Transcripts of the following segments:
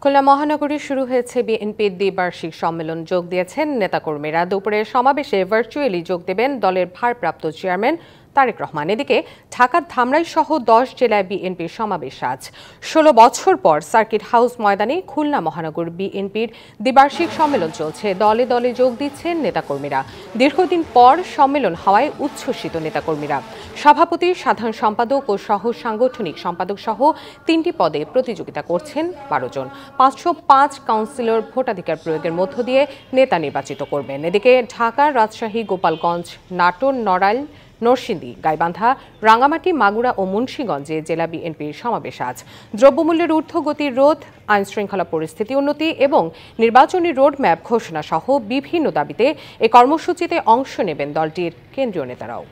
খুলনা মহানগরে শুরু হয়েছে বিএনপির দ্বিবার্ষিক সম্মেলন। যোগ দিয়েছেন নেতাকর্মীরা। দুপুরে সমাবেশে ভার্চুয়ালি যোগ দেবেন দলের ভারপ্রাপ্ত চেয়ারম্যান তারেক রহমান। এদিকে ঢাকার ধামরাই সহ 10 জেলায় বিএনপির সমাবেশ আজ। 16 বছর পর সার্কিট হাউস ময়দানে খুলনা মহানগর বিএনপির দ্বিবার্ষিক সম্মেলন চলছে। দলে দলে যোগ দিচ্ছেন নেতাকর্মীরা। দীর্ঘদিন পর সম্মেলন হওয়ায় উচ্ছ্বসিত নেতাকর্মীরা। সভাপতি, সাধারণ সম্পাদক ও সহ সাংগঠনিক সম্পাদক সহ 3টি পদে প্রতিযোগিতা করছেন 12 জন। 505 কাউন্সিলর ভোটাধিকার প্রয়োগের মধ্য দিয়ে নেতা নির্বাচিত করবেন। এদিকে ঢাকা, রাজশাহী, গোপালগঞ্জ, নাটোর, নড়াইল, নরসিংদী, গাইবান্ধা, রাঙামাটি, মাগুরা ও মুন্সিগঞ্জে জেলা বিএনপির সমাবেশ আজ। দ্রব্যমূল্যের ঊর্ধ্বগতির রোধ, আইনশৃঙ্খলা পরিস্থিতি উন্নতি এবং নির্বাচনী রোডম্যাপ ঘোষণা সহ বিভিন্ন দাবিতে এ কর্মসূচিতে অংশ নেবেন দলটির কেন্দ্রীয় নেতারাও।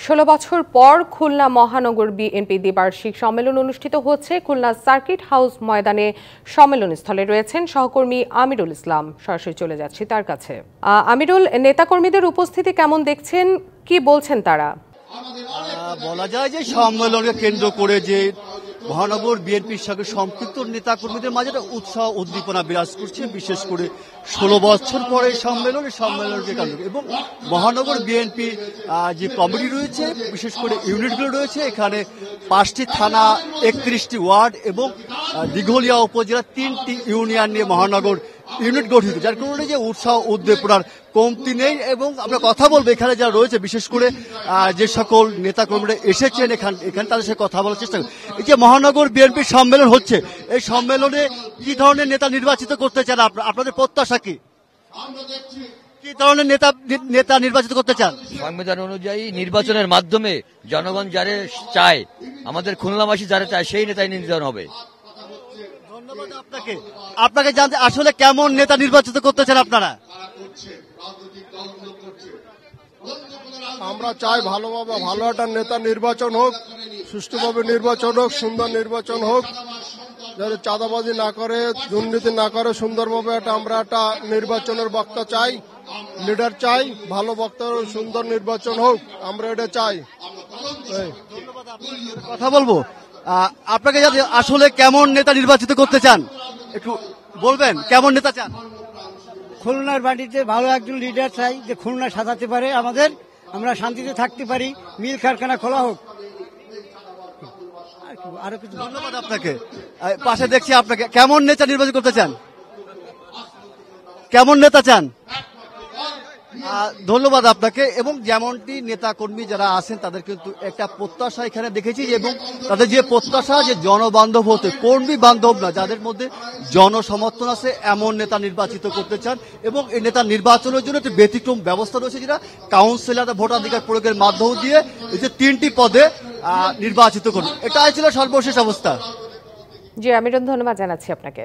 16 বছর পর খুলনা মহানগর বিএনপি দ্বিবার্ষিক সম্মেলন অনুষ্ঠিত হচ্ছে। খুলনা সার্কিট হাউস ময়দানে সম্মেলনস্থলে রয়েছেন সহকর্মী আমিরুল ইসলাম। সরাসরি চলে যাচ্ছি তার কাছে। আমিরুল, নেতাকর্মীদের উপস্থিতি কেমন দেখছেন, কি বলছেন তারা? বলা যায় যে সম্মেলনকে কেন্দ্র করে যে মহানগর বিএনপির সঙ্গে সম্পৃক্ত নেতাকর্মীদের মাঝে একটা উৎসাহ উদ্দীপনা বিরাজ করছে। বিশেষ করে 16 বছর পরে সম্মেলনের কারণে এবং মহানগর বিএনপি যে কমিটি রয়েছে, বিশেষ করে ইউনিটগুলো রয়েছে, এখানে 5টি থানা, 31টি ওয়ার্ড এবং দিঘলিয়া উপজেলা 3টি ইউনিয়ন নিয়ে মহানগর ইউনিট গঠিত, যার কারণে যে উৎসাহ উদ্দীপনার কমতি নেই। এবং আমরা কথা বলবো এখানে যারা রয়েছে, বিশেষ করে যে সকল নেতাকর্মীরা এসেছেন এখানে তাদের সাথে কথা বলার চেষ্টা করি। এই যে মহানগর বিএনপির সম্মেলন হচ্ছে, এই সম্মেলনে কি ধরনের নেতা নির্বাচিত করতে চান আপনাদের প্রত্যাশা কি? কি ধরনের নেতা নির্বাচিত করতে চান? সংবিধান অনুযায়ী নির্বাচনের মাধ্যমে জনগণ যারা চায়, আমাদের খুলনাবাসী যারা চায়, সেই নেতাই নির্বাচন হবে। ধন্যবাদ আপনাকে জানতে আসলে কেমন নেতা নির্বাচিত করতে চান আপনারা? আমরা চাই ভালো একটা নেতা নির্বাচন হোক, সুষ্ঠুভাবে নির্বাচন হোক, সুন্দর নির্বাচন হোক, যাতে চাঁদাবাজি না করে, দুর্নীতি না করে, সুন্দরভাবে আমরা একটা নির্বাচনের বক্তা চাই, লিডার চাই, ভালো বক্তা, সুন্দর নির্বাচন হোক, আমরা এটা চাই। কথা বলবো আপনাকে আসলে কেমন নেতা নির্বাচিত করতে চান, একটু বলবেন কেমন নেতা চান? খুলনার বাড়িতে ভালো একজন লিডার চাই, যে খুলনা সাজাতে পারে আমাদের, আমরা শান্তিতে থাকতে পারি, মিল কারখানা খোলা হোক। আরো কিছু ধন্যবাদ আপনাকে। পাশে দেখছি আপনাকে, কেমন নেতা নির্বাচন করতে চান? কেমন নেতা চান? ধন্যবাদ আপনাকে। এবং যেমনটি নেতা কর্মী যারা আছেন তাদের কিন্তু একটা প্রত্যাশা এখানে দেখেছি, এবং তাদের যে প্রত্যাশা যে জনবান্ধব হতে, কর্মী বান্ধব না, যাদের মধ্যে জনসমর্থন আছে এমন নেতা নির্বাচিত করতে চান। এবং এই নেতা নির্বাচনের জন্য একটি ব্যতিক্রম ব্যবস্থা রয়েছে, যেটা কাউন্সিলর ভোটাধিকার প্রয়োগের মাধ্যম দিয়ে এই যে 3টি পদে নির্বাচিত করুন। এটাই ছিল সর্বশেষ অবস্থা। জি আমিরুল, ধন্যবাদ জানাচ্ছি আপনাকে।